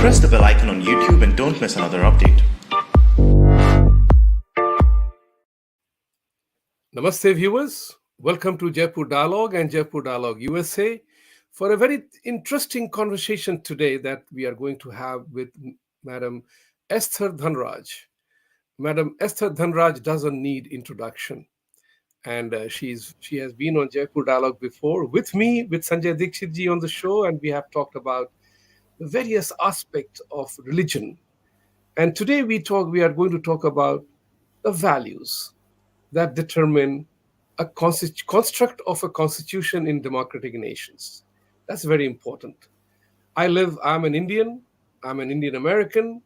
Press the bell icon on YouTube and don't miss another update. Namaste viewers, welcome to Jaipur Dialogue and Jaipur Dialogue USA for a very interesting conversation today that we are going to have with Madam Esther Dhanraj. Madam Esther Dhanraj doesn't need introduction, and she has been on Jaipur Dialogue before with me, with Sanjay Dikshit ji on the show, and we have talked about the various aspects of religion. And today we are going to talk about the values that determine a construct of a constitution in democratic nations. That's very important. I'm an Indian, I'm an Indian American.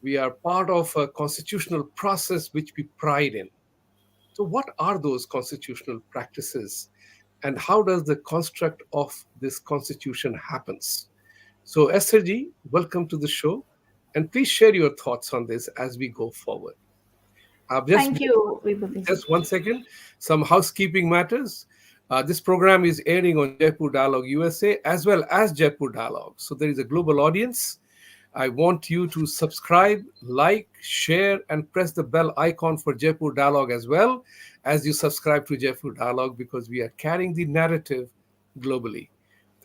We are part of a constitutional process which we pride in. So, what are those constitutional practices and how does the construct of this constitution happens? So, Esther ji, welcome to the show. And please share your thoughts on this as we go forward. Thank you, Vibhuti. Just 1 second. Some housekeeping matters. This program is airing on Jaipur Dialogue USA as well as Jaipur Dialogue. So there is a global audience. I want you to subscribe, like, share, and press the bell icon for Jaipur Dialogue as well as you subscribe to Jaipur Dialogue, because we are carrying the narrative globally.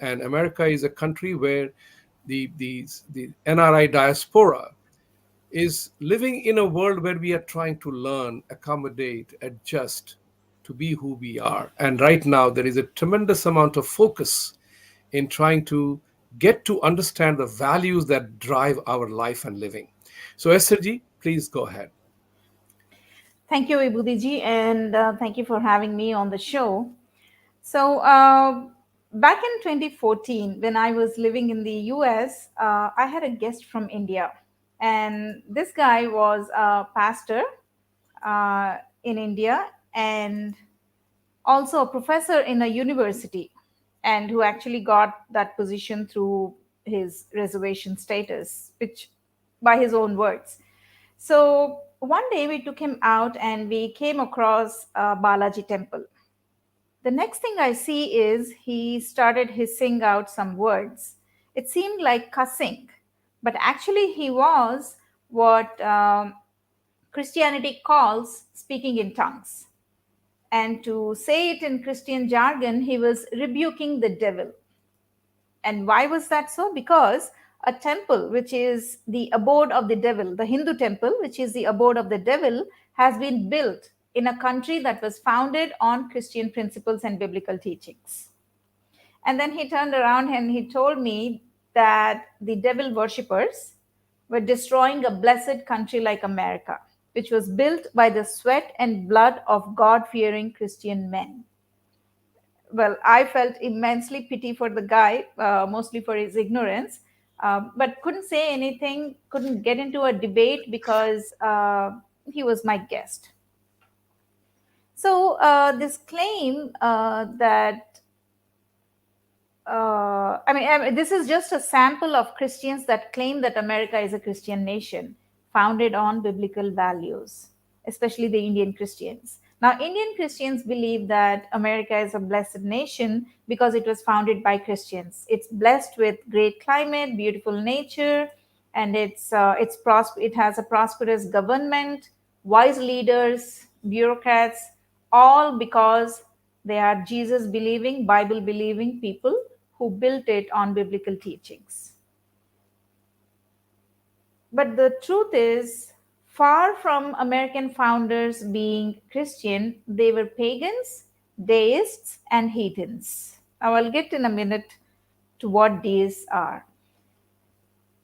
And America is a country where the NRI diaspora is living in a world where we are trying to learn, accommodate, adjust to be who we are. And right now, there is a tremendous amount of focus in trying to get to understand the values that drive our life and living. So, Esther ji, please go ahead. Thank you, Vibhuti ji, and thank you for having me on the show. So, back in 2014, when I was living in the US, I had a guest from India. And this guy was a pastor in India and also a professor in a university, and who actually got that position through his reservation status, which by his own words. So one day we took him out and we came across Balaji temple. The next thing I see is he started hissing out some words. It seemed like cussing, but actually he was what Christianity calls speaking in tongues. And to say it in Christian jargon, he was rebuking the devil. And why was that so? Because a temple, which is the abode of the devil, the Hindu temple, which is the abode of the devil, has been built in a country that was founded on Christian principles and biblical teachings. And then he turned around and he told me that the devil worshippers were destroying a blessed country like America, which was built by the sweat and blood of God-fearing Christian men. Well, I felt immensely pity for the guy, mostly for his ignorance, but couldn't say anything, couldn't get into a debate because he was my guest. So this claim that I mean, this is just a sample of Christians that claim that America is a Christian nation founded on biblical values, especially the Indian Christians. Now, Indian Christians believe that America is a blessed nation because it was founded by Christians. It's blessed with great climate, beautiful nature, and it has a prosperous government, wise leaders, bureaucrats, all because they are Jesus-believing, Bible-believing people who built it on biblical teachings. But the truth is, far from American founders being Christian, they were pagans, deists, and heathens. Now, I'll get in a minute to what these are.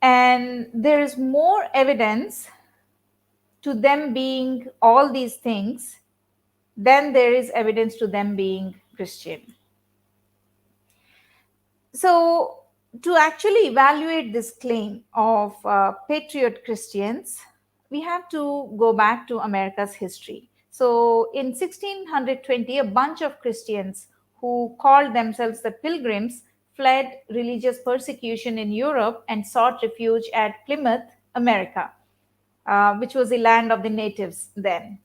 And there is more evidence to them being all these things than there is evidence to them being Christian. So, to actually evaluate this claim of patriot Christians, we have to go back to America's history. So, in 1620, a bunch of Christians who called themselves the Pilgrims fled religious persecution in Europe and sought refuge at Plymouth, America, which was the land of the natives then.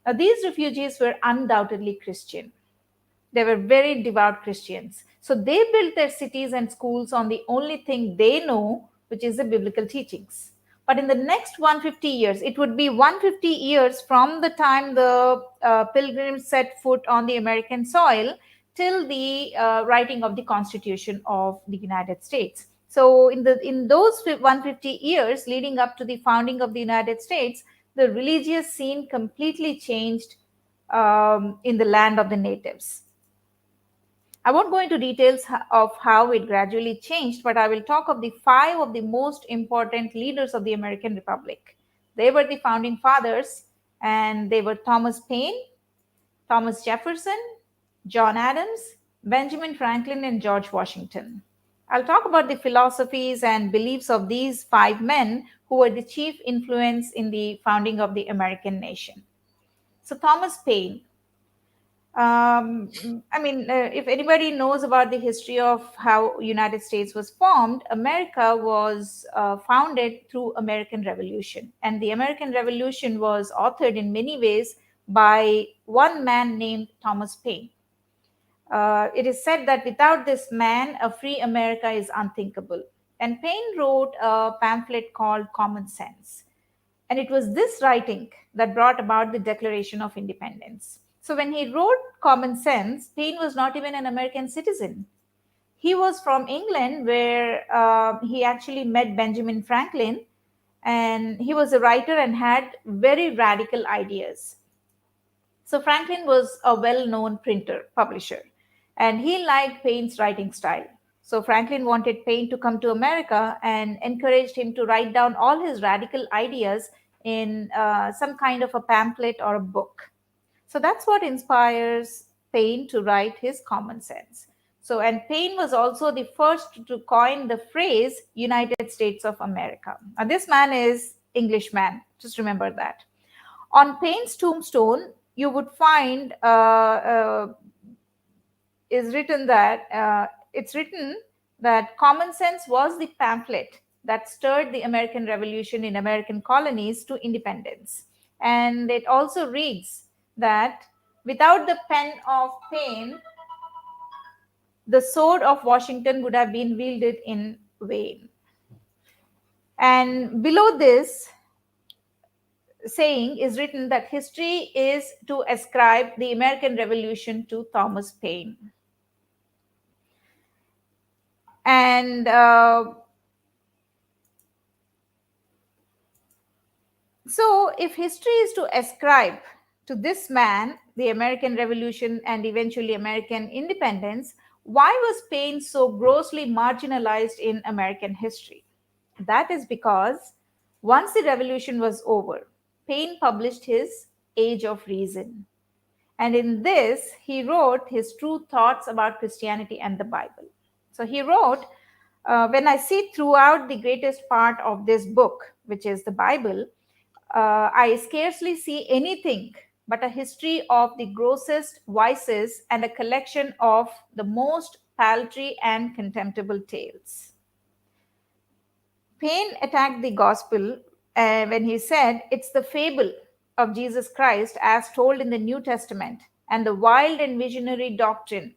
Now, these refugees were undoubtedly Christian. They were very devout Christians. So they built their cities and schools on the only thing they know, which is the biblical teachings. But in the next 150 years, it would be 150 years from the time the pilgrims set foot on the American soil till the writing of the Constitution of the United States. So in those 150 years leading up to the founding of the United States, the religious scene completely changed in the land of the natives. I won't go into details of how it gradually changed, but I will talk of the five of the most important leaders of the American Republic. They were the founding fathers, and they were Thomas Paine, Thomas Jefferson, John Adams, Benjamin Franklin, and George Washington. I'll talk about the philosophies and beliefs of these five men who were the chief influence in the founding of the American nation. So, Thomas Paine, if anybody knows about the history of how United States was formed, America was founded through American Revolution, and the American Revolution was authored in many ways by one man named Thomas Paine. It is said that without this man, a free America is unthinkable. And Paine wrote a pamphlet called Common Sense. And it was this writing that brought about the Declaration of Independence. So when he wrote Common Sense, Paine was not even an American citizen. He was from England, where he actually met Benjamin Franklin, and he was a writer and had very radical ideas. So Franklin was a well-known printer, publisher, and he liked Paine's writing style. So Franklin wanted Paine to come to America and encouraged him to write down all his radical ideas in some kind of a pamphlet or a book. So that's what inspires Paine to write his Common Sense. So, and Paine was also the first to coin the phrase United States of America. Now, this man is Englishman, just remember that. On Paine's tombstone, you would find it's written that Common Sense was the pamphlet that stirred the American Revolution in American colonies to independence. And it also reads that without the pen of Paine, the sword of Washington would have been wielded in vain. And below this saying is written that history is to ascribe the American Revolution to Thomas Paine. And so, if history is to ascribe to this man the American Revolution and eventually American independence, why was Paine so grossly marginalized in American history? That is because once the revolution was over, Paine published his Age of Reason. And in this, he wrote his true thoughts about Christianity and the Bible. So he wrote, when I see throughout the greatest part of this book, which is the Bible, I scarcely see anything but a history of the grossest vices and a collection of the most paltry and contemptible tales. Paine attacked the gospel when he said it's the fable of Jesus Christ as told in the New Testament and the wild and visionary doctrine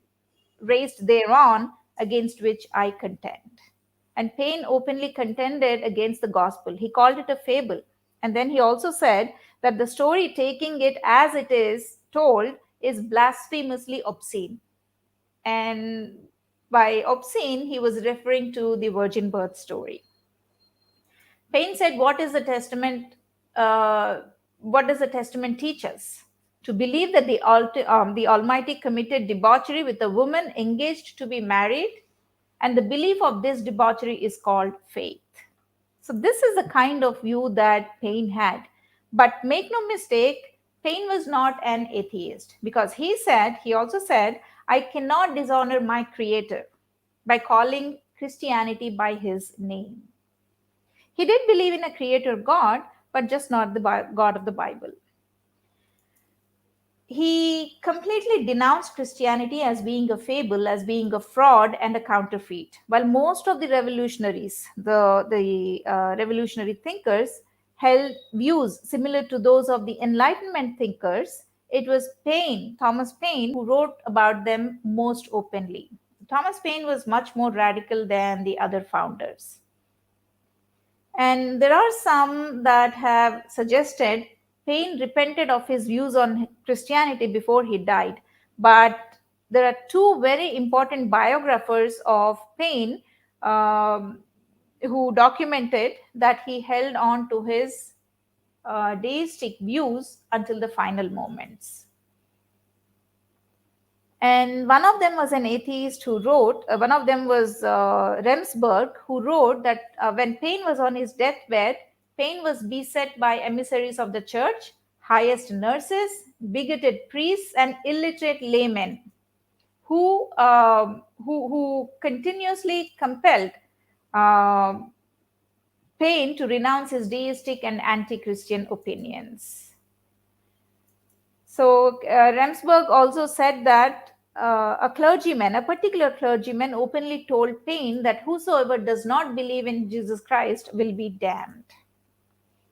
raised thereon against which I contend. And Paine openly contended against the gospel. He called it a fable. And then he also said that the story, taking it as it is told, is blasphemously obscene. And by obscene, he was referring to the virgin birth story. Paine said, what does the Testament teach us? To believe that the Almighty committed debauchery with a woman engaged to be married, and the belief of this debauchery is called faith. So this is the kind of view that Paine had. But make no mistake, Paine was not an atheist, because he also said, I cannot dishonor my Creator by calling Christianity by his name. He did believe in a creator God, but just not the God of the Bible. He completely denounced Christianity as being a fable, as being a fraud and a counterfeit. While most of the revolutionaries, the revolutionary thinkers, held views similar to those of the Enlightenment thinkers, it was Paine, Thomas Paine, who wrote about them most openly. Thomas Paine was much more radical than the other founders. And there are some that have suggested Paine repented of his views on Christianity before he died. But there are two very important biographers of Paine um, who documented that he held on to his deistic views until the final moments. And one of them was an atheist who wrote, one of them was Remsburg, who wrote that when Paine was on his deathbed, Paine was beset by emissaries of the church, highest nurses, bigoted priests, and illiterate laymen who continuously compelled um Paine to renounce his deistic and anti Christian opinions. So Remsburg also said that a particular clergyman, openly told Paine that whosoever does not believe in Jesus Christ will be damned.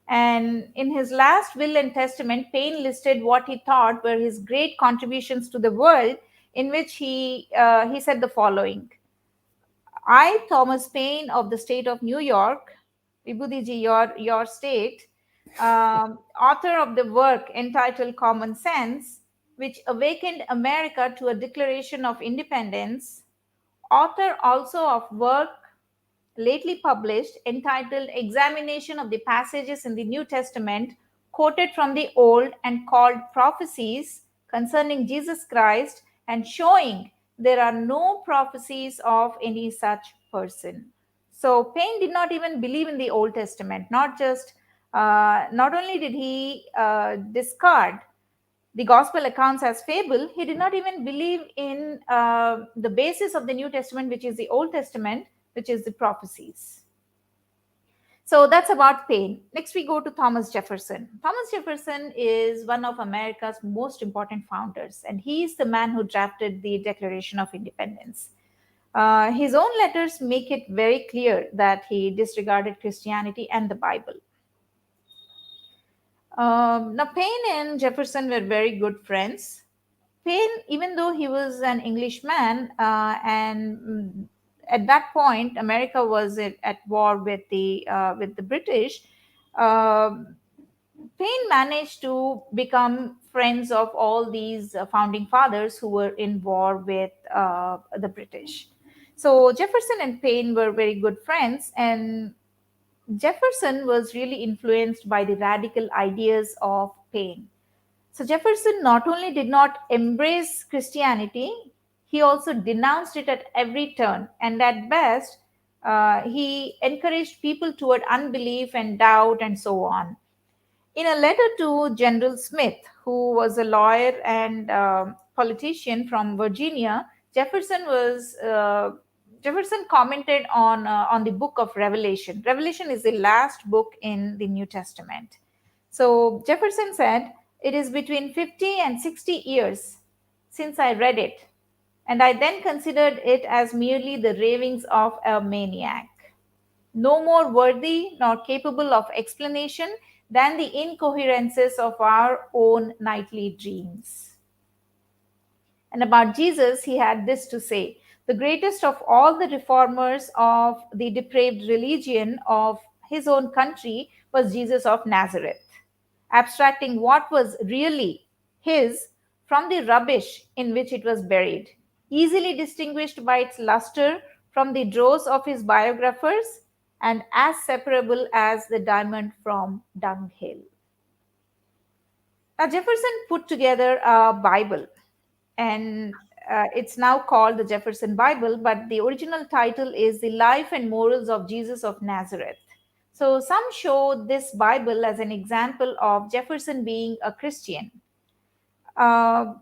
And in his last will and testament, Paine listed what he thought were his great contributions to the world, in which he said the following: I, Thomas Paine of the state of New York, Vibhuti, your state, author of the work entitled Common Sense, which awakened America to a declaration of independence, author also of work lately published entitled Examination of the Passages in the New Testament quoted from the Old and called Prophecies concerning Jesus Christ, and showing there are no prophecies of any such person. So Paine did not even believe in the Old Testament. Not only did he discard the gospel accounts as fable, he did not even believe in the basis of the New Testament, which is the Old Testament, which is the prophecies. So that's about Paine. Next, we go to Thomas Jefferson. Thomas Jefferson is one of America's most important founders, and he is the man who drafted the Declaration of Independence. His own letters make it very clear that he disregarded Christianity and the Bible. Now, Paine and Jefferson were very good friends. Paine, even though he was an Englishman, and at that point America was at war with the British, Paine managed to become friends of all these founding fathers who were in war with the British. So Jefferson and Paine were very good friends, and Jefferson was really influenced by the radical ideas of Paine. So Jefferson not only did not embrace Christianity, he also denounced it at every turn. And at best, he encouraged people toward unbelief and doubt and so on. In a letter to General Smith, who was a lawyer and politician from Virginia, Jefferson commented on the book of Revelation. Revelation is the last book in the New Testament. So Jefferson said, "It is between 50 and 60 years since I read it, and I then considered it as merely the ravings of a maniac, no more worthy nor capable of explanation than the incoherences of our own nightly dreams." And about Jesus, he had this to say: the greatest of all the reformers of the depraved religion of his own country was Jesus of Nazareth, abstracting what was really his from the rubbish in which it was buried, easily distinguished by its luster from the dross of his biographers, and as separable as the diamond from dunghill. Now, Jefferson put together a Bible, and it's now called the Jefferson Bible, but the original title is The Life and Morals of Jesus of Nazareth. So some show this Bible as an example of Jefferson being a Christian. Uh,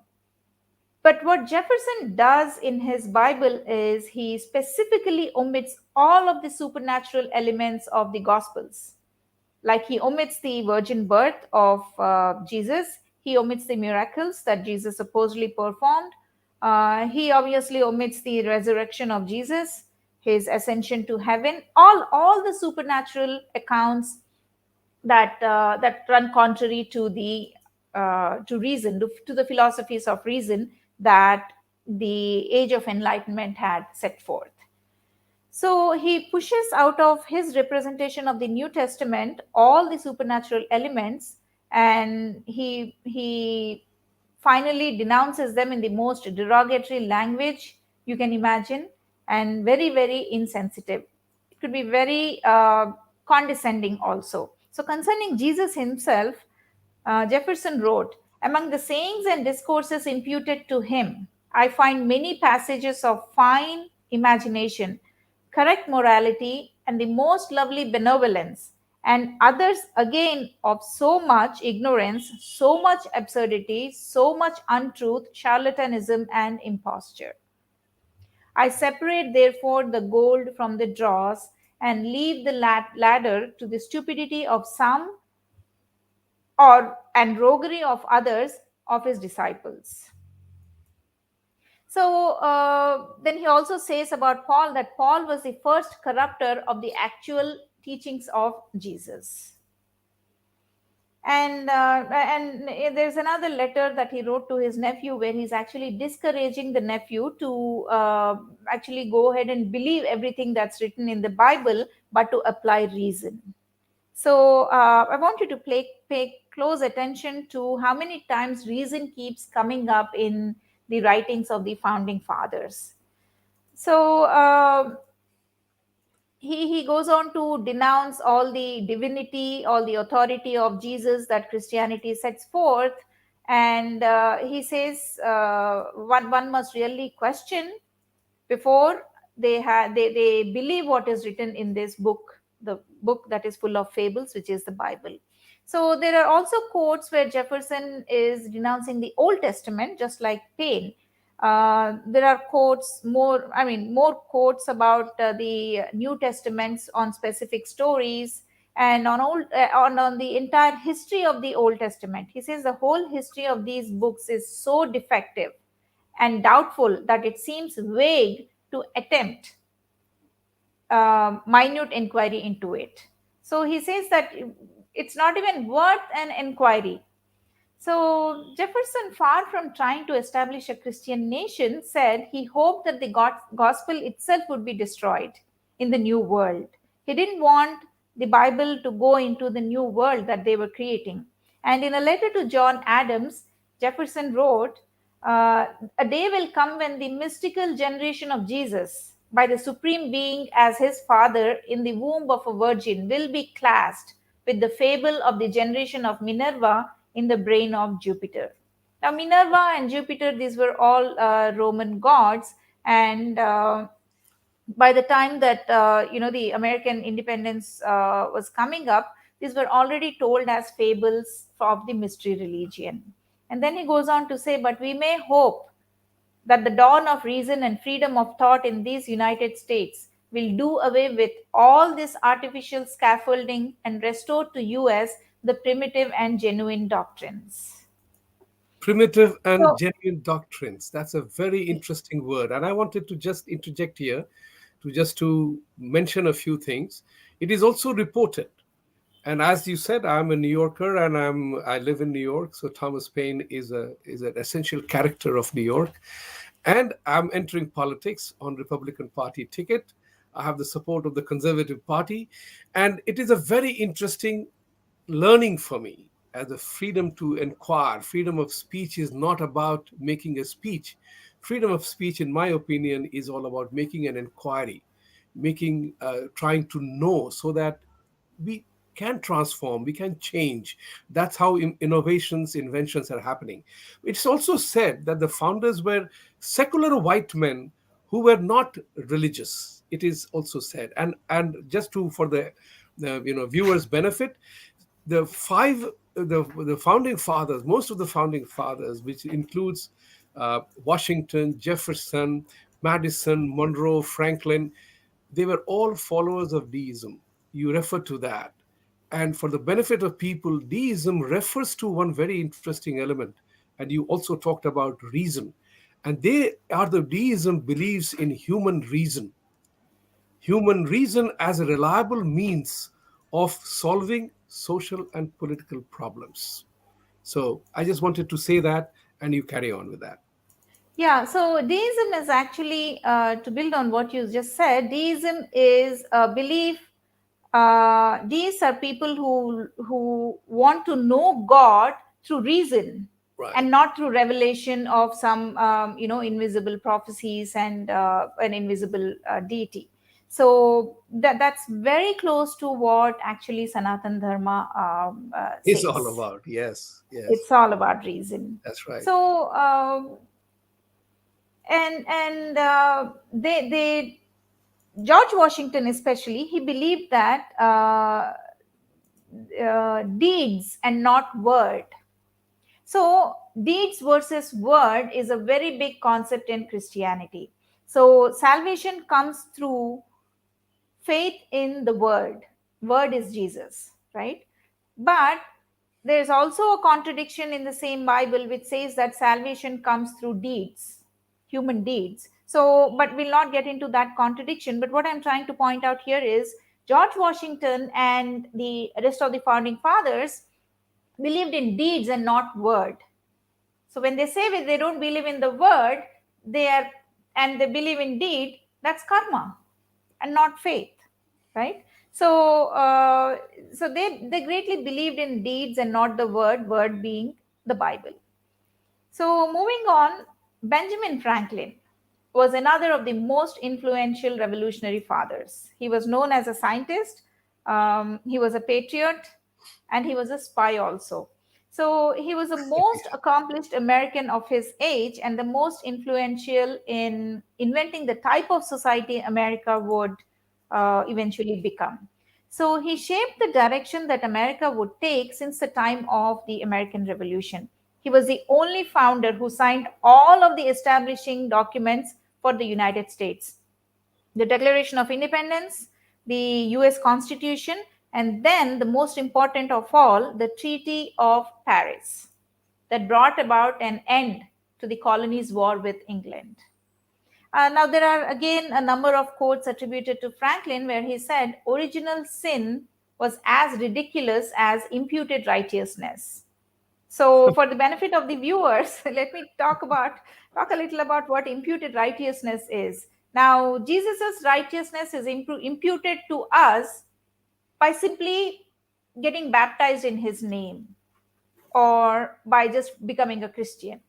but what Jefferson does in his Bible is he specifically omits all of the supernatural elements of the Gospels. Like he omits the virgin birth of Jesus, he omits the miracles that Jesus supposedly performed. He obviously omits the resurrection of Jesus, his ascension to heaven, all the supernatural accounts that run contrary to the to reason, to the philosophies of reason that the age of enlightenment had set forth. So he pushes out of his representation of the New Testament all the supernatural elements, and he finally denounces them in the most derogatory language you can imagine, and very, very insensitive. It could be very condescending also. So concerning Jesus himself, Jefferson wrote, among the sayings and discourses imputed to him, I find many passages of fine imagination, correct morality, and the most lovely benevolence, and others again of so much ignorance, so much absurdity, so much untruth, charlatanism, and imposture. I separate therefore the gold from the dross, and leave the ladder to the stupidity of some or and roguery of others of his disciples. So then he also says about Paul that Paul was the first corrupter of the actual teachings of Jesus. And there's another letter that he wrote to his nephew where he's actually discouraging the nephew to actually go ahead and believe everything that's written in the Bible, but to apply reason. So I want you to pay close attention to how many times reason keeps coming up in the writings of the founding fathers. So he goes on to denounce all the divinity, all the authority of Jesus that Christianity sets forth. And he says one must really question before they believe what is written in this book, the book that is full of fables, which is the Bible. So there are also quotes where Jefferson is denouncing the Old Testament, just like Paine. There are quotes more, I mean, more quotes about the New Testaments on specific stories, and on the entire history of the Old Testament. He says the whole history of these books is so defective and doubtful that it seems vague to attempt minute inquiry into it. So he says that it's not even worth an inquiry. So Jefferson, far from trying to establish a Christian nation, said he hoped that the gospel itself would be destroyed in the new world. He didn't want the Bible to go into the new world that they were creating. And in a letter to John Adams, Jefferson wrote, a day will come when the mystical generation of Jesus, by the Supreme Being as his father in the womb of a virgin, will be classed with the fable of the generation of Minerva in the brain of Jupiter. Now, Minerva and Jupiter, these were all Roman gods, and by the time that the American independence was coming up, these were already told as fables of the mystery religion. And then he goes on to say, but we may hope that the dawn of reason and freedom of thought in these United States will do away with all this artificial scaffolding and restore to us the primitive and genuine doctrines. Primitive and So, genuine doctrines. That's a very interesting word. And I wanted to just interject here to mention a few things. It is also reported. And as you said, I'm a New Yorker and I live in New York. So Thomas Paine is an essential character of New York. And I'm entering politics on Republican Party ticket. I have the support of the Conservative Party. And it is a very interesting learning for me as a freedom to inquire. Freedom of speech is not about making a speech. Freedom of speech, in my opinion, is all about making an inquiry, trying to know so that we can transform, we can change. That's how innovations, inventions are happening. It's also said that the founders were secular white men who were not religious. It is also said, and just to for the viewers' benefit, the founding fathers, most of the founding fathers, which includes Washington, Jefferson, Madison, Monroe, Franklin, they were all followers of deism. You refer to that. And for the benefit of people, deism refers to one very interesting element. And you also talked about reason. And the deism believes in human reason as a reliable means of solving social and political problems. So I just wanted to say that, and you carry on with that. Yeah, so deism is actually, to build on what you just said, deism is a belief. These are people who want to know God through reason Right. and not through revelation of some invisible prophecies and an invisible deity. So that's very close to what actually Sanatan Dharma It's all says. about, yes, yes, It's all about reason. that's right. So and they George Washington especially, he believed that deeds and not word. So deeds versus word is a very big concept in Christianity. So salvation comes through faith in the word. Word is Jesus, right? But there's also a contradiction in the same Bible which says that salvation comes through deeds, human deeds. So, but we'll not get into that contradiction. But what I'm trying to point out here is George Washington and the rest of the founding fathers believed in deeds and not word. So when they say they don't believe in the word, they are and they believe in deed, that's karma and not faith, right? So so they greatly believed in deeds and not the word being the Bible. So, moving on, Benjamin Franklin was another of the most influential revolutionary fathers. He was known as a scientist, he was a patriot, and he was a spy also. So, he was the most accomplished American of his age and the most influential in inventing the type of society America would eventually become. So, he shaped the direction that America would take since the time of the American Revolution. He was the only founder who signed all of the establishing documents for the United States: the Declaration of Independence, the US Constitution, and then the most important of all, the Treaty of Paris, that brought about an end to the colonies' war with England. Now, there are again a number of quotes attributed to Franklin where he said, original sin was as ridiculous as imputed righteousness. So, for the benefit of the viewers, let me talk a little about what imputed righteousness is. Now, Jesus's righteousness is imputed to us by simply getting baptized in his name or by just becoming a Christian.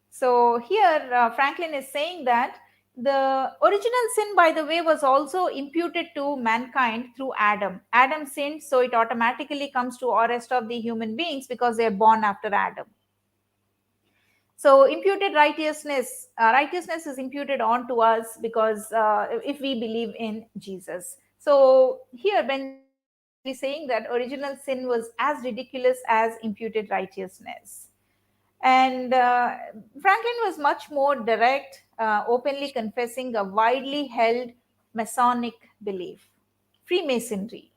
So here Franklin is saying that the original sin, by the way, was also imputed to mankind through Adam. Adam sinned, so it automatically comes to all rest of the human beings because they are born after Adam. So imputed righteousness, righteousness is imputed onto us because if we believe in Jesus. So here Benjamin is actually saying that original sin was as ridiculous as imputed righteousness. And Franklin was much more direct, openly confessing a widely held Masonic belief, Freemasonry.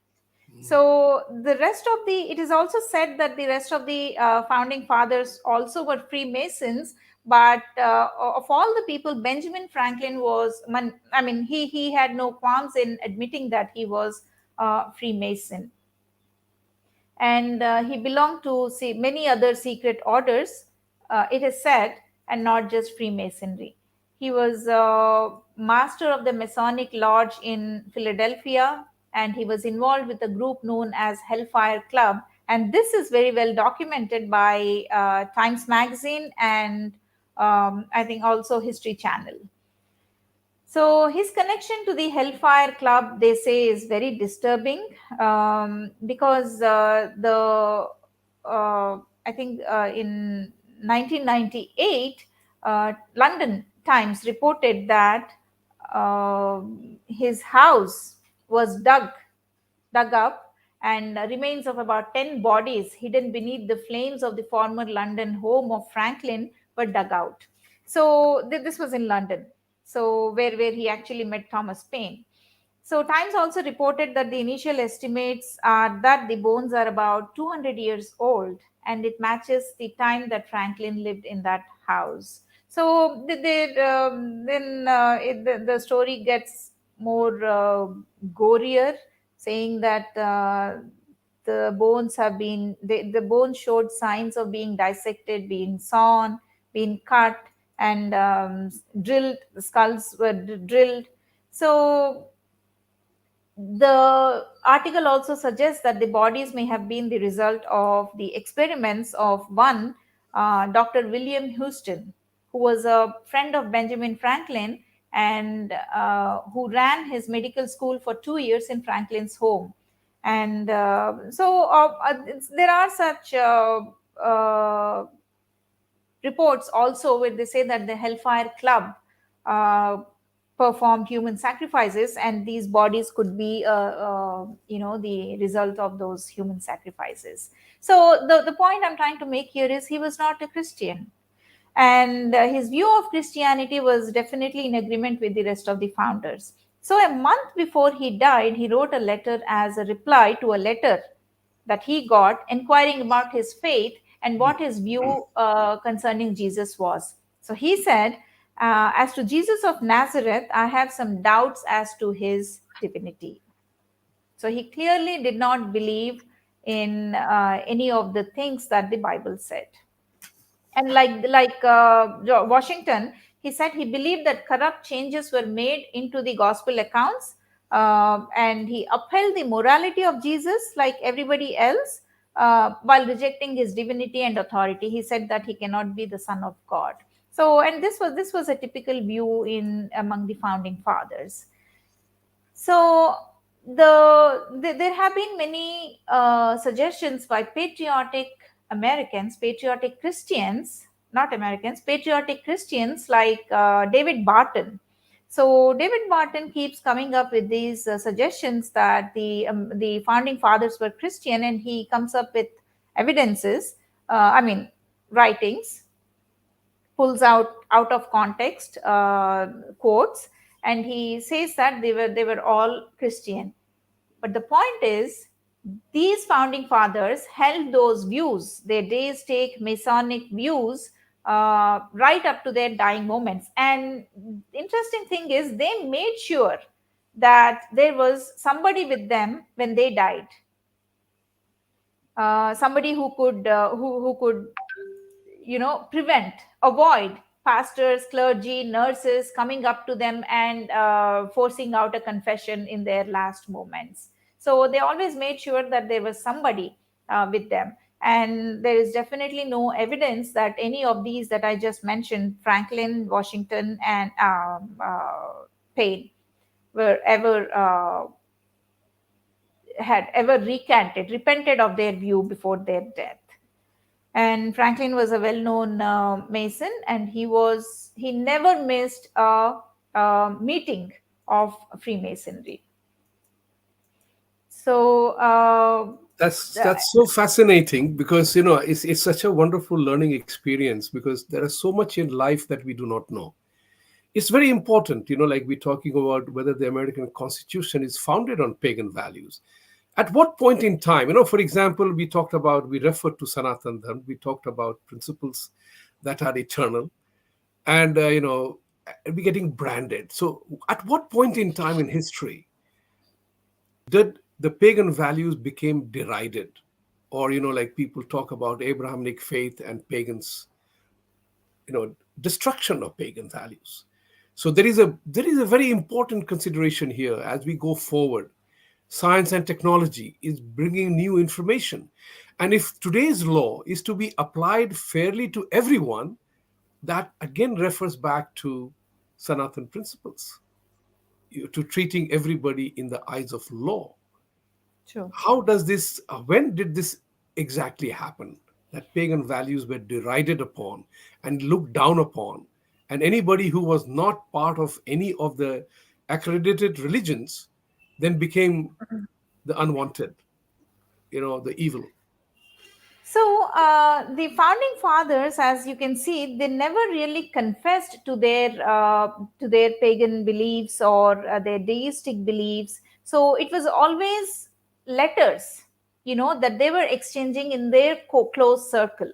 So the rest of the, it is also said that the rest of the founding fathers also were Freemasons, but of all the people, Benjamin Franklin was, I mean, he had no qualms in admitting that he was Freemason, and he belonged to many other secret orders, it is said, and not just Freemasonry. He was master of the Masonic Lodge in Philadelphia, and he was involved with a group known as Hellfire Club. And this is very well documented by Times Magazine and I think also History Channel. So his connection to the Hellfire Club, they say, is very disturbing because I think in 1998, London Times reported that uh, his house was dug up, and remains of about 10 bodies hidden beneath the flames of the former London home of Franklin were dug out. So this was in London. So where he actually met Thomas Paine. So Times also reported that the initial estimates are that the bones are about 200 years old, and it matches the time that Franklin lived in that house. So then the story gets more gorier, saying that the bones have been the bones showed signs of being dissected, being sawn, being cut, and drilled, the skulls were drilled. So the article also suggests that the bodies may have been the result of the experiments of one Dr. William Houston, who was a friend of Benjamin Franklin and who ran his medical school for 2 years in Franklin's home. And there are such reports also where they say that the Hellfire Club uh, performed human sacrifices, and these bodies could be, the result of those human sacrifices. So the point I'm trying to make here is he was not a Christian, and his view of Christianity was definitely in agreement with the rest of the founders. So a month before he died, he wrote a letter as a reply to a letter that he got inquiring about his faith and what his view concerning Jesus was. So he said, as to Jesus of Nazareth, I have some doubts as to his divinity. So he clearly did not believe in any of the things that the Bible said. And Washington, he said he believed that corrupt changes were made into the gospel accounts, and he upheld the morality of Jesus like everybody else, while rejecting his divinity and authority. He said that he cannot be the son of God. So, and this was a typical view in among the founding fathers. So there have been many suggestions by patriotic Christians, not Americans, patriotic Christians like David Barton. So David Barton keeps coming up with these suggestions that the founding fathers were Christian, and he comes up with evidences. Writings, pulls out of context quotes, and he says that they were all Christian. But the point is, these founding fathers held those views, their deistic masonic views, right up to their dying moments. And interesting thing is, they made sure that there was somebody with them when they died, somebody who could prevent, avoid pastors, clergy, nurses coming up to them and forcing out a confession in their last moments. So they always made sure that there was somebody with them. And there is definitely no evidence that any of these that I just mentioned, Franklin, Washington, and Paine, were ever had ever repented of their view before their death. And Franklin was a well-known Mason, and he never missed a meeting of Freemasonry. So That's so fascinating, because it's such a wonderful learning experience, because there is so much in life that we do not know. It's very important, like we're talking about whether the American Constitution is founded on pagan values. At what point in time, for example, we referred to Sanatan Dharma, we talked about principles that are eternal, and we're getting branded. So at what point in time in history did the pagan values became derided? Or like people talk about Abrahamic faith and pagans, destruction of pagan values. So there is a very important consideration here as we go forward. Science and technology is bringing new information, and if today's law is to be applied fairly to everyone, that again refers back to Sanatan principles, to treating everybody in the eyes of law. true. How does this, when did this exactly happen? That pagan values were derided upon and looked down upon, and anybody who was not part of any of the accredited religions then became the unwanted, the evil. So the founding fathers, as you can see, they never really confessed to their pagan beliefs or their deistic beliefs. So it was always letters, that they were exchanging in their close circle.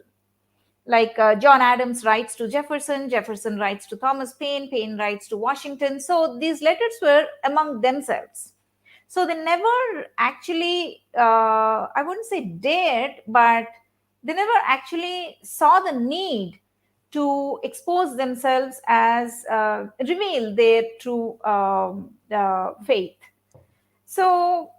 Like John Adams writes to Jefferson, Jefferson writes to Thomas Paine, Paine writes to Washington. So these letters were among themselves. So they never actually, I wouldn't say dared, but they never actually saw the need to expose themselves as reveal their true faith. So,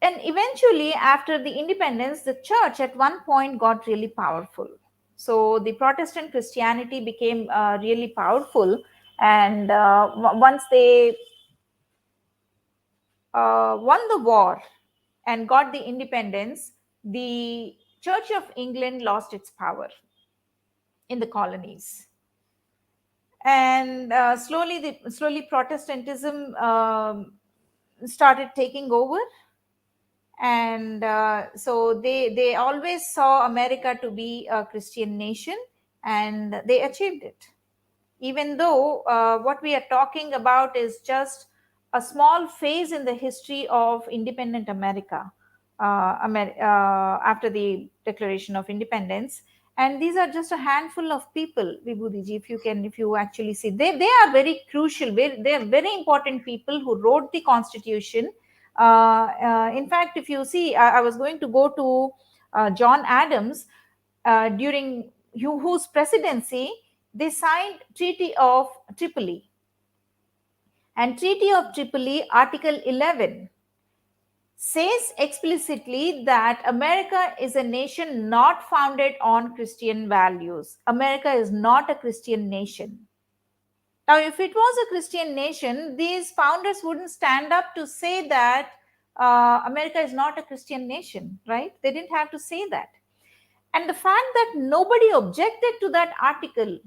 and eventually, after the independence, the church at one point got really powerful. So, the Protestant Christianity became really powerful, and once they won the war and got the independence, the Church of England lost its power in the colonies, and slowly Protestantism started taking over, and so they always saw America to be a Christian nation, and they achieved it, even though what we are talking about is just a small phase in the history of independent America, after the Declaration of Independence. And these are just a handful of people, Vibhuti, if you actually see, they are very crucial. They are very important people who wrote the Constitution. In fact, if you see, I was going to go to John Adams, during whose presidency they signed Treaty of Tripoli. And Treaty of Tripoli, Article 11, says explicitly that America is a nation not founded on Christian values. America is not a Christian nation. Now, if it was a Christian nation, these founders wouldn't stand up to say that America is not a Christian nation, right? They didn't have to say that. And the fact that nobody objected to that article,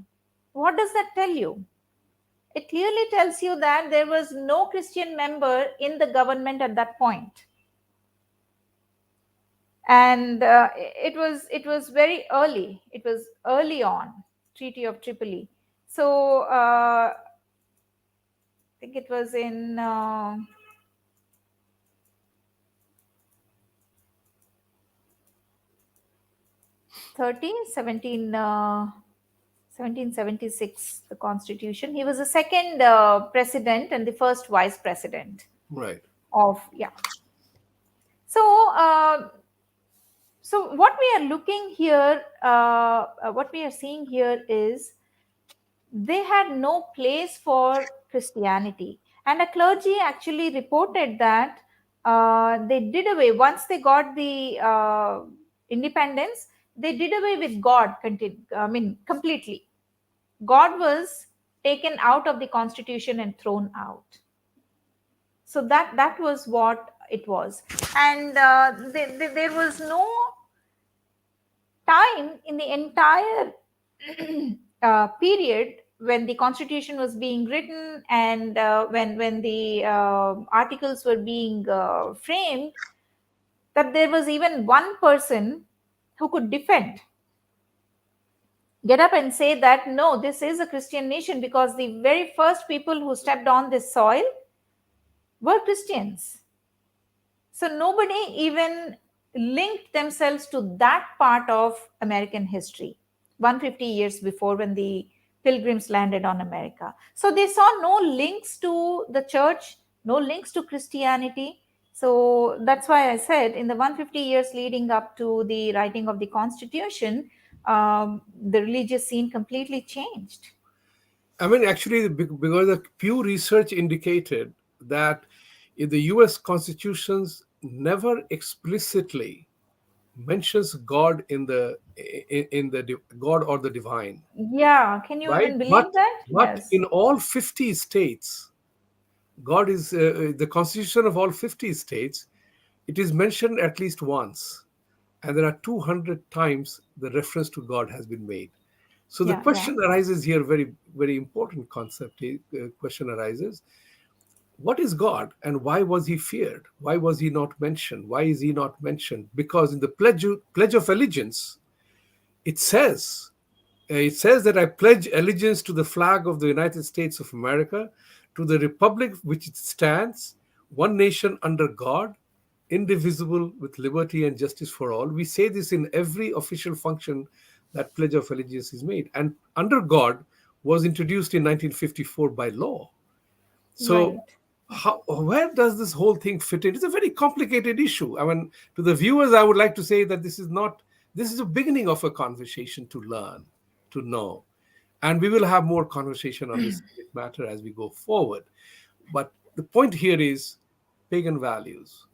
what does that tell you? It clearly tells you that there was no Christian member in the government at that point. And it was very early. It was early on, Treaty of Tripoli. So I think it was in 1776, the Constitution. He was the second president and the first vice president. Right. So what we are looking here, what we are seeing here is they had no place for Christianity. And a clergy actually reported that they did away, once they got the independence, they did away with God completely. God was taken out of the Constitution and thrown out. So that was what it was. And there was no time in the entire period when the Constitution was being written and when the articles were being framed, that there was even one person who could get up and say that no, this is a Christian nation, because the very first people who stepped on this soil were Christians. So nobody even linked themselves to that part of American history 150 years before, when the Pilgrims landed on America. So they saw no links to the church, no links to Christianity. So that's why I said in the 150 years leading up to the writing of the Constitution, the religious scene completely changed. I mean, actually, because the Pew Research indicated that in the U.S. constitutions never explicitly mentions God in the God or the divine. Yeah, can you even believe that? But Yes. in all 50 states, God is the constitution of all 50 states. It is mentioned at least once, and there are 200 times the reference to God has been made. So the question arises here, very, very important concept. Question arises: what is God, and why was he feared? Why was he not mentioned? Why is he not mentioned? Because in the Pledge of Allegiance, it says that I pledge allegiance to the flag of the United States of America, to the republic which it stands, one nation under God, indivisible, with liberty and justice for all. We say this in every official function that Pledge of Allegiance is made. And under God was introduced in 1954 by law. So where does this whole thing fit in? It's a very complicated issue. I mean, to the viewers, I would like to say that this is a beginning of a conversation to learn. to know. And we will have more conversation on this subject matter as we go forward. But the point here is pagan values,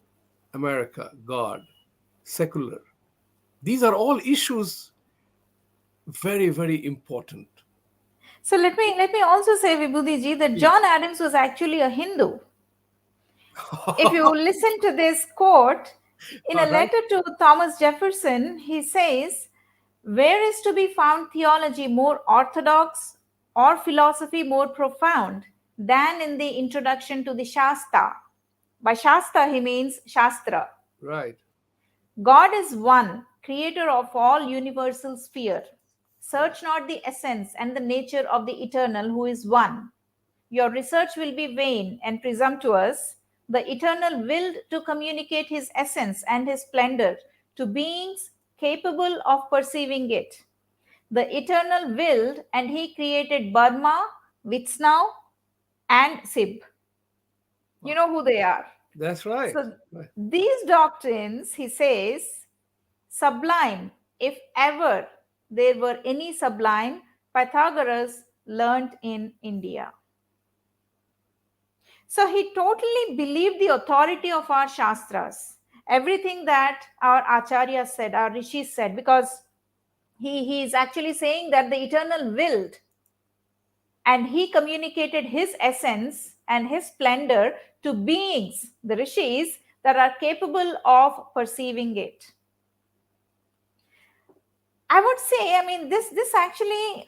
America, God, secular. These are all issues very, very important. So let me also say, Vibhuti ji, that John Please. Adams was actually a Hindu. If you listen to this quote, in a All right. letter to Thomas Jefferson, he says, "Where is to be found theology more orthodox or philosophy more profound than in the introduction to the Shasta?" By Shasta, he means Shastra. Right. God is one, creator of all universal sphere. Right. Search not the essence and the nature of the eternal, who is one. Your research will be vain and presumptuous. The eternal willed to communicate his essence and his splendor to beings capable of perceiving it. The eternal willed, and he created Burma, Vitsnau, and Sib. You Wow. know who they are. That's right. So Right. these doctrines, he says, sublime, if ever there were any sublime, Pythagoras learnt in India. So he totally believed the authority of our Shastras, everything that our Acharyas said, our Rishis said, because he is actually saying that the eternal willed, and he communicated his essence and his splendor to beings, the Rishis, that are capable of perceiving it. I would say, I mean, this actually,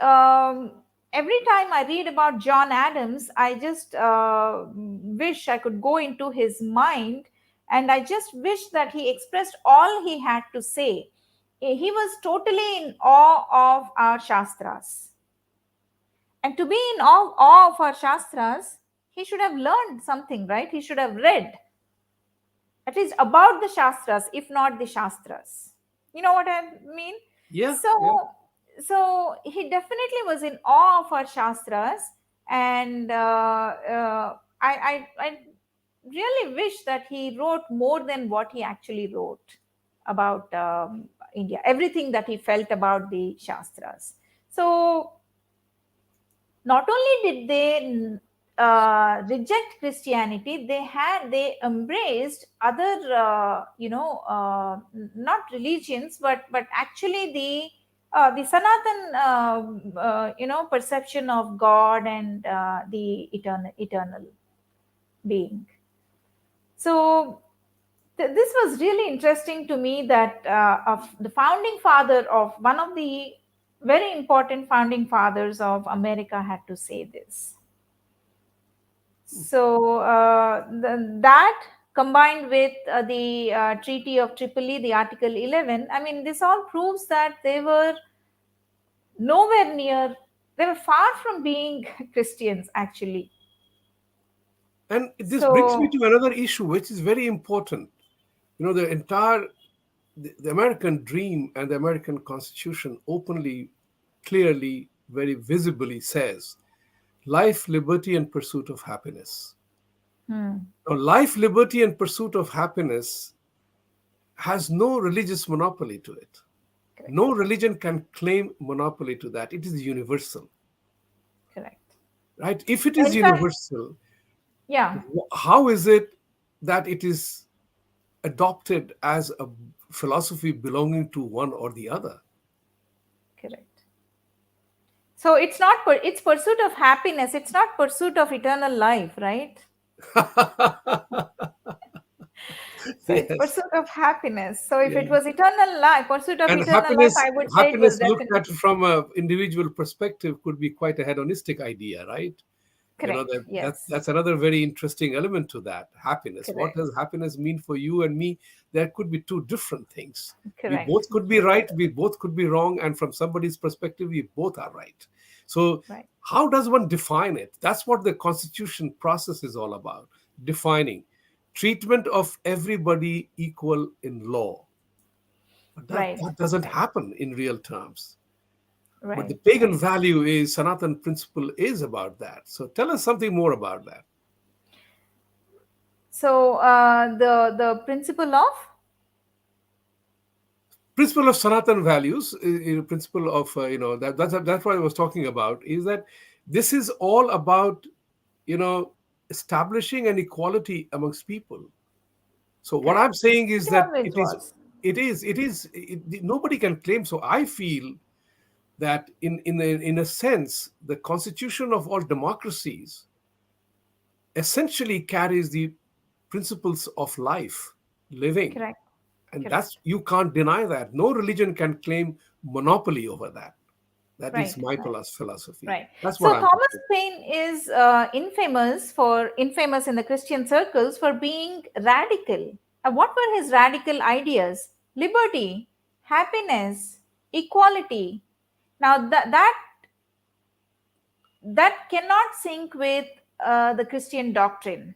every time I read about John Adams, I just wish I could go into his mind, and I just wish that he expressed all he had to say. He was totally in awe of our Shastras. And to be in awe of our Shastras, he should have learned something, right? He should have read at least about the Shastras, if not the Shastras. You know what I mean? Yeah. Yeah. So, so he definitely was in awe of our Shastras, and I really wish that he wrote more than what he actually wrote about India, everything that he felt about the Shastras. So not only did they reject Christianity, they embraced other not religions, but actually the Sanatan perception of God and the eternal being. So this was really interesting to me that of the founding father of one of the very important founding fathers of America had to say this. So that combined with the Treaty of Tripoli, the Article 11, I mean, this all proves that they were nowhere near, they were far from being Christians actually. And this brings me So, to another issue, which is very important. The entire the American dream and the American Constitution openly, clearly, very visibly says life, liberty, and pursuit of happiness. hmm, Now, life, liberty, and pursuit of happiness has no religious monopoly to it. No correct, religion can claim monopoly to that. It is universal, correct. right? If it is In fact, universal, yeah, how is it that it is adopted as a philosophy belonging to one or the other? correct. So it's not it's pursuit of happiness. It's not pursuit of eternal life, right? So it's Yes, pursuit of happiness. So if it yeah. was eternal life, pursuit of And eternal life, happiness, I would say it was happiness looked at definitely from a individual perspective could be quite a hedonistic idea, right? correct. That's Yes, that's another very interesting element to that happiness. What correct, does happiness mean for you and me? There could be two different things. We correct. both could be right, we both could be wrong, and from somebody's perspective, we both are right. So, Right, how does one define it? That's what the constitution process is all about. Defining treatment of everybody equal in law. But that, right, that doesn't right, happen in real terms. But the right, pagan right. value is Sanatan principle is about that. So tell us something more about that. So the principle of principle of Sanatan values, principle of that's what I was talking about. Is that this is all about establishing an equality amongst people. So what I'm Correct. saying is It that always was. nobody can claim. So I feel that in a sense, the constitution of all democracies essentially carries the principles of life, living. Correct. And Correct. you can't deny that. No religion can claim monopoly over that. That is Right. my Right. philosophy. Right. That's what So I'm Thomas saying. Paine is infamous in the Christian circles for being radical. What were his radical ideas? Liberty, happiness, equality. Now that cannot sync with the Christian doctrine.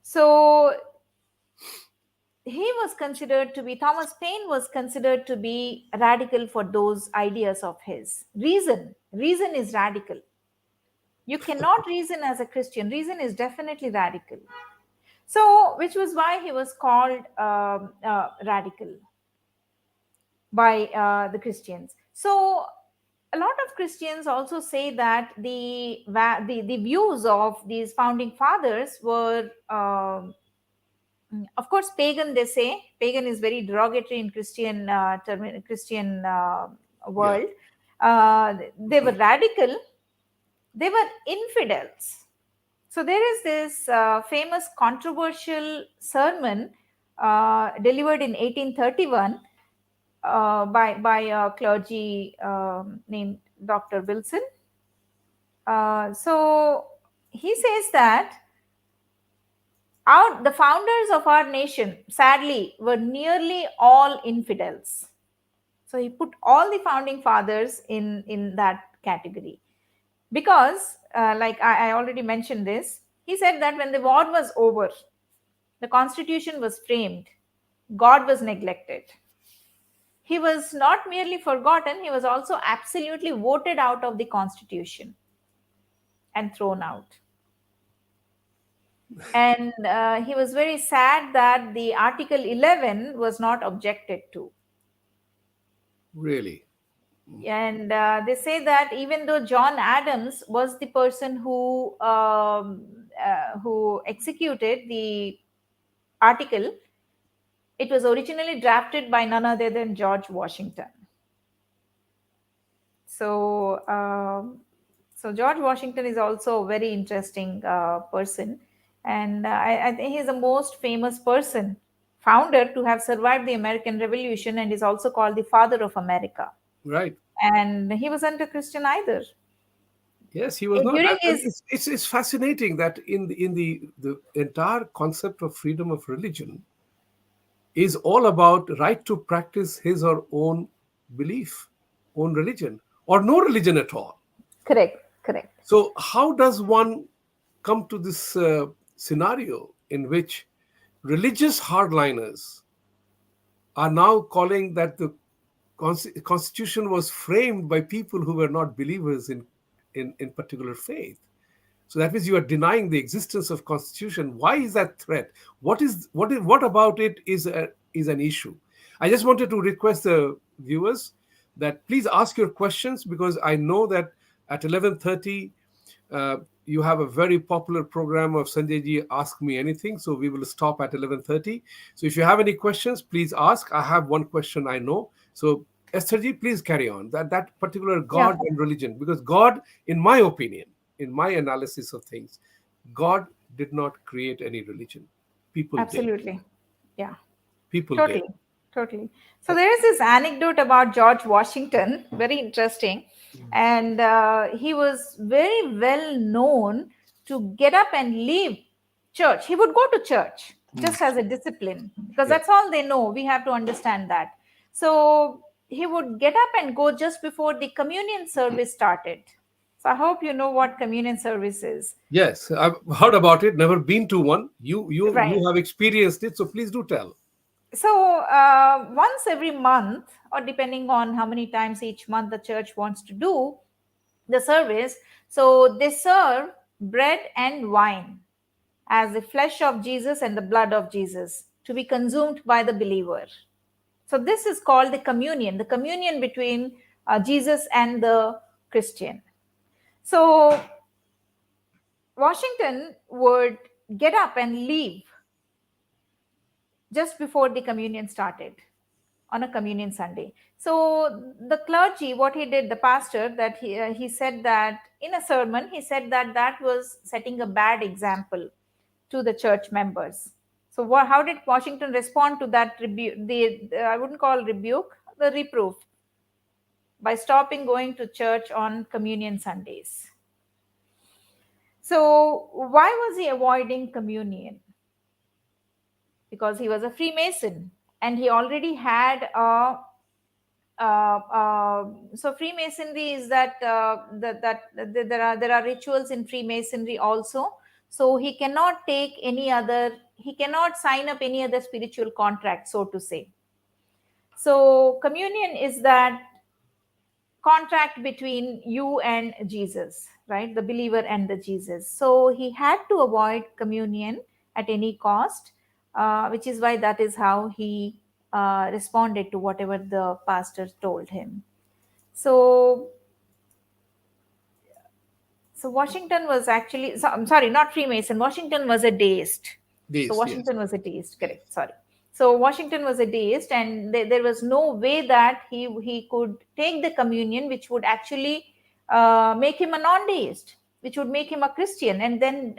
So Thomas Paine was considered to be radical for those ideas of his. Reason is radical. You cannot reason as a Christian. Reason is definitely radical. So, which was why he was called radical by the Christians. So, a lot of Christians also say that the views of these founding fathers were, of course, pagan. They say pagan is very derogatory in Christian Yeah, world. They were radical. They were infidels. So there is this famous controversial sermon delivered in 1831 by a clergy named Dr. Wilson. So he says that the founders of our nation, sadly, were nearly all infidels. So he put all the founding fathers in that category. Because, like I already mentioned this, he said that when the war was over, the constitution was framed, God was neglected. He was not merely forgotten, he was also absolutely voted out of the constitution and thrown out. And he was very sad that the Article 11 was not objected to. really. And they say that even though John Adams was the person who executed the article, it was originally drafted by none other than George Washington. So, so George Washington is also a very interesting person, and I think he's the most famous person, founder to have survived the American Revolution, and is also called the father of America. Right. And he wasn't a Christian either. Yes, he was not. During And his it's fascinating that in the entire concept of freedom of religion is all about right to practice his or own belief, own religion, or no religion at all. correct, correct, So how does one come to this scenario in which religious hardliners are now calling that the constitution was framed by people who were not believers in particular faith? So that means you are denying the existence of constitution. Why is that threat? What about it is an issue? I just wanted to request the viewers that please ask your questions, because I know that at 11:30 you have a very popular program of Sanjay ji Ask Me Anything. So we will stop at 11:30. So if you have any questions, please ask. I have one question I know. So Esther ji, please carry on. That particular yeah, God and religion, because God, in my opinion, in my analysis of things, God did not create any religion. People did. absolutely, yeah. People did. Totally, totally. So there is this anecdote about George Washington, very interesting, and he was very well known to get up and leave church. He would go to church just as a discipline, because Yeah. that's all they know. We have to understand that. So he would get up and go just before the communion service started. So I hope you know what communion service is. Yes, I've heard about it. Never been to one. You Right. have experienced it, so please do tell. So once every month, or depending on how many times each month the church wants to do the service, so they serve bread and wine as the flesh of Jesus and the blood of Jesus to be consumed by the believer. So this is called the communion between Jesus and the Christian. So Washington would get up and leave just before the communion started on a communion Sunday. So the clergy, what he did, the pastor, that he said that in a sermon, he said that that was setting a bad example to the church members. So how did Washington respond to that rebuke? I wouldn't call rebuke, the reproof, by stopping going to church on communion Sundays. So why was he avoiding communion? Because he was a Freemason and he already had a so Freemasonry is that there are rituals in Freemasonry also. So he cannot take any other, he cannot sign up any other spiritual contract, so to say. So communion is that contract between you and Jesus, right? The believer and the Jesus. So he had to avoid communion at any cost, which is why that is how he responded to whatever the pastor told him. So, so Washington was actually, so, I'm sorry, not Freemason. Washington was a deist. So Deist, yes. Washington was a deist, correct? Sorry. So Washington was a deist, and there was no way that he could take the communion, which would actually make him a non-deist, which would make him a Christian. And then,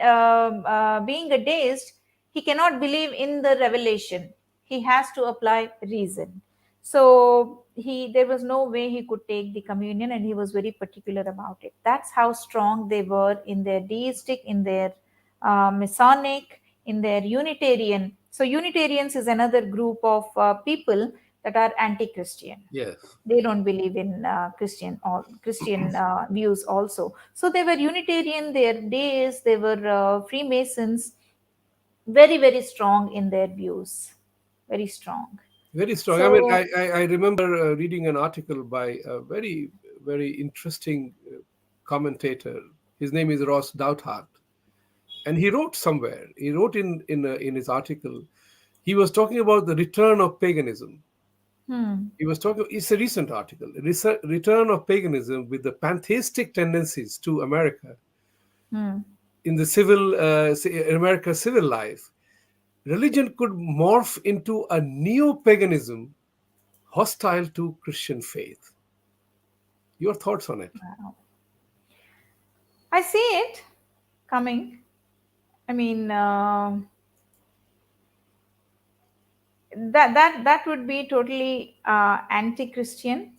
being a deist, he cannot believe in the revelation. He has to apply reason. So there was no way he could take the communion, and he was very particular about it. That's how strong they were in their deistic, in their masonic, in their Unitarian. So Unitarians is another group of people that are anti-Christian. Yes. They don't believe in Christian views also. So they were Unitarian, they are deists, they were Freemasons, very, very strong in their views, very strong. Very strong. I mean, So I remember reading an article by a very, very interesting commentator. His name is Ross Douthat. And he wrote somewhere, he wrote in his article, he was talking about the return of paganism. He was talking, it's a recent article, return of paganism with the pantheistic tendencies to America in the America civil life. Religion could morph into a neo-paganism hostile to Christian faith. Your thoughts on it? I see it coming. I mean, that would be totally anti-Christian,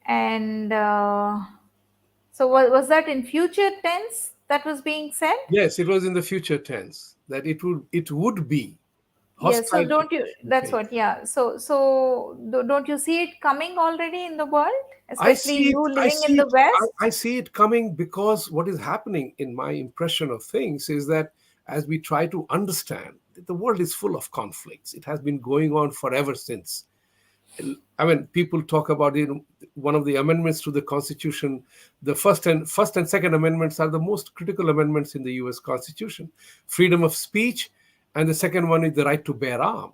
and so was that in future tense that was being said? Yes, it was in the future tense that it would be Yes. So hostile to don't you? Christian That's faith. what. Yeah. So don't you see it coming already in the world, I especially see it. you I living in see the it. West? I see it coming because what is happening in my impression of things is that as we try to understand, the world is full of conflicts. It has been going on forever since. I mean, people talk about one of the amendments to the Constitution. The first and second amendments are the most critical amendments in the U.S. Constitution: freedom of speech, and the second one is the right to bear arms.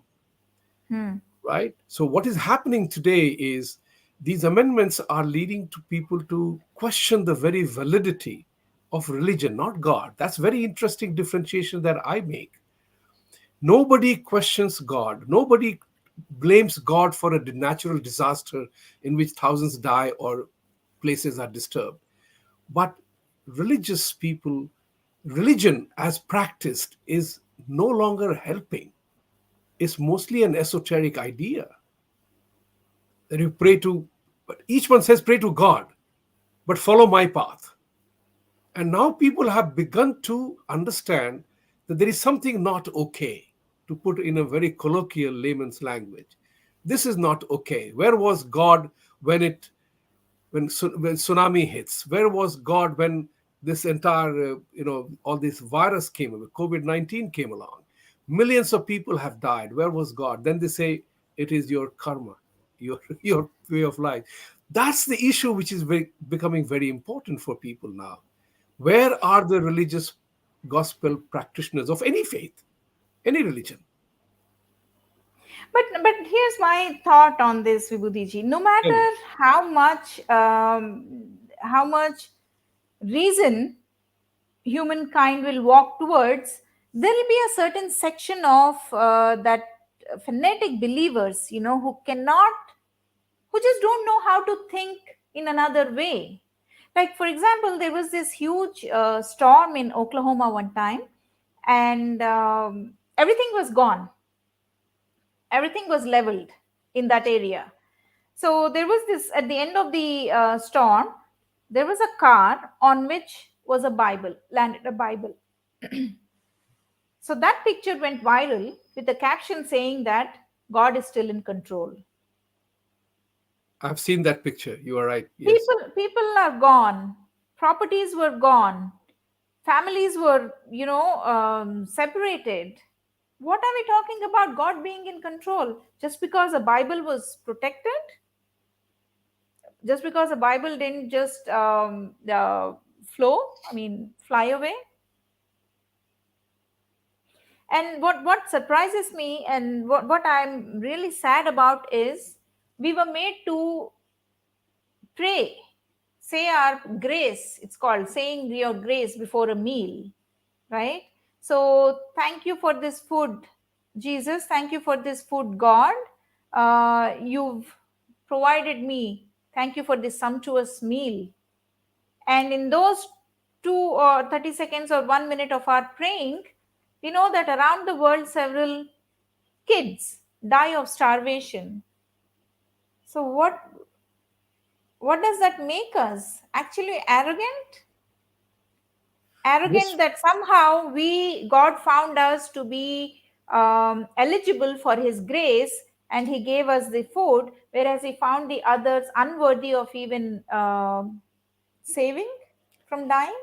Right? So what is happening today is these amendments are leading to people to question the very validity of religion, not God. That's very interesting differentiation that I make. Nobody questions God. Nobody blames God for a natural disaster in which thousands die or places are disturbed. But religious people, religion as practiced is no longer helping. It's mostly an esoteric idea that you pray to, but each one says pray to God, but follow my path. And now people have begun to understand that there is something not okay, to put in a very colloquial layman's language. This is not okay. Where was God when tsunami hits? Where was God when this entire, all this virus came, COVID-19 came along? Millions of people have died. Where was God? Then they say it is your karma, your your way of life. That's the issue which is becoming very important for people now. Where are the religious gospel practitioners of any faith, any religion? But here's my thought on this, Vibhuti. No Tell matter me. how much reason humankind will walk towards, there will be a certain section of that fanatic believers, who just don't know how to think in another way. Like, for example, there was this huge storm in Oklahoma one time, and everything was gone, everything was leveled in that area. So there was this, at the end of the storm, there was a car on which was a Bible, landed a Bible. So that picture went viral with a caption saying that God is still in control. I've seen that picture. You are right. Yes. People are gone, properties were gone, families were, separated. What are we talking about God being in control? Just because a Bible was protected, just because a Bible didn't just flow, I mean, fly away. And what surprises me, and what I'm really sad about, is we were made to pray, say our grace. It's called saying your grace before a meal, right? So thank you for this food, Jesus. Thank you for this food, God. You've provided me. Thank you for this sumptuous meal. And in those 2 or 30 seconds or 1 minute of our praying, we know that around the world several kids die of starvation. So what does that make us? Actually arrogant? Yes. Arrogant that somehow we God found us to be eligible for his grace, and he gave us the food, whereas he found the others unworthy of even saving from dying.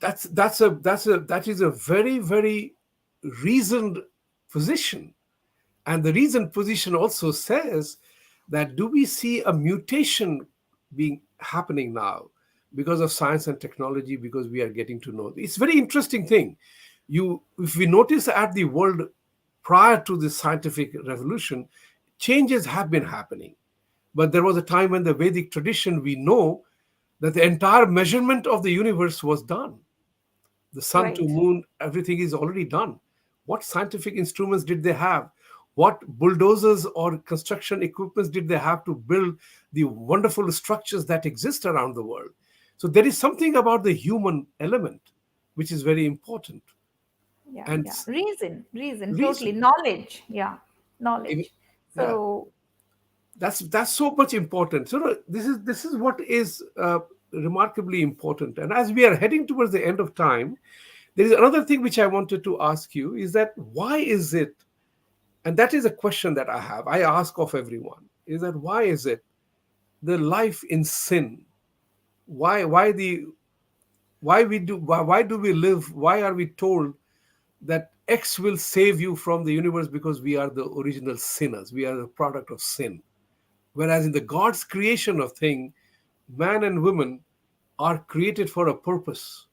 That is a very, very reasoned position. And the reasoned position also says that, do we see a mutation being happening now because of science and technology, because we are getting to know? It's a very interesting thing. If we notice at the world prior to the scientific revolution, changes have been happening. But there was a time when the Vedic tradition, we know that the entire measurement of the universe was done. The sun to Right. moon, everything is already done. What scientific instruments did they have? What bulldozers or construction equipments did they have to build the wonderful structures that exist around the world? So there is something about the human element which is very important. Yeah, And yeah. Reason, totally. reason, Knowledge. Yeah, even- knowledge. yeah, So, that's so much important. So this is what is remarkably important. And as we are heading towards the end of time, there is another thing which I wanted to ask you, is that why is it, and that is a question that I ask of everyone, is that why is it the life in sin, why the why do we live, why are we told that X will save you from the universe, because we are the original sinners, we are the product of sin, whereas in the God's creation of thing, man and woman are created for a purpose.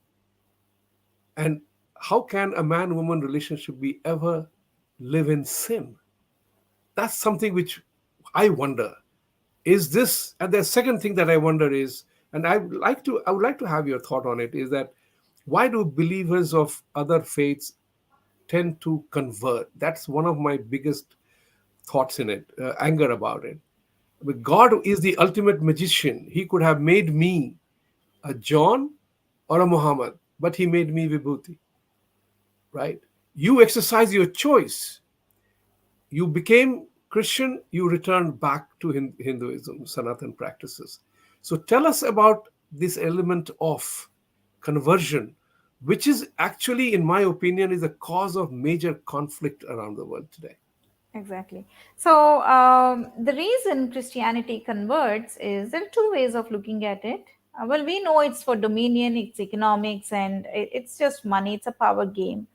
And how can a man woman relationship be ever live in sin? That's something which I wonder. Is this, and the second thing that I wonder is, and I would like to have your thought on it, is that why do believers of other faiths tend to convert? That's one of my biggest thoughts in it, anger about it. But God is the ultimate magician. He could have made me a John or a Muhammad, but he made me Vibhuti, right? You exercise your choice. You became Christian, you returned back to Hinduism, Sanatan practices. So tell us about this element of conversion, which is actually, in my opinion, is a cause of major conflict around the world today. exactly. So, the reason Christianity converts is there are two ways of looking at it. Well, we know it's for dominion, it's economics, and it's just money, it's a power game.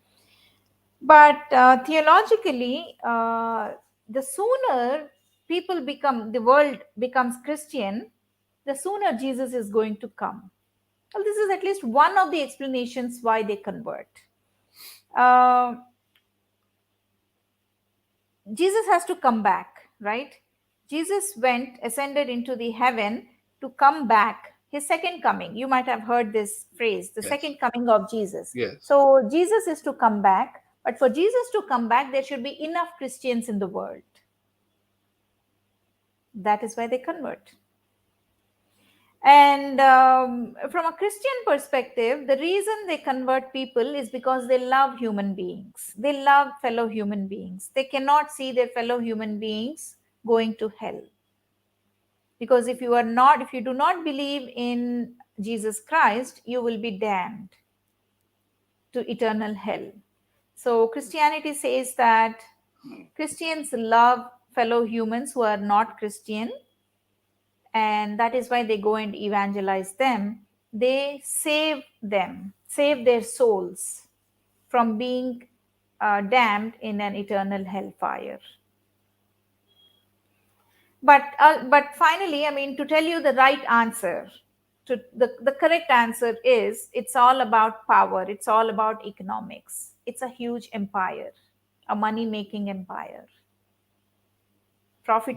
But theologically, the sooner the world becomes Christian, the sooner Jesus is going to come. Well, this is at least one of the explanations why they convert. Uh, Jesus has to come back, right? Jesus went, ascended into the heaven to come back, his second coming. You might have heard this phrase, the Yes. second coming of Jesus. Yes. So Jesus is to come back, but for Jesus to come back, there should be enough Christians in the world. That is why they convert. And from a Christian perspective, the reason they convert people is because they love human beings. They love fellow human beings. They cannot see their fellow human beings going to hell. Because if you do not believe in Jesus Christ, you will be damned to eternal hell. So Christianity says that Christians love fellow humans who are not Christian, and that is why they go and evangelize them. They save their souls from being damned in an eternal hellfire. But finally, I mean, to tell you the right answer, to the correct answer is, it's all about power, it's all about economics. It's a huge empire, a money making empire,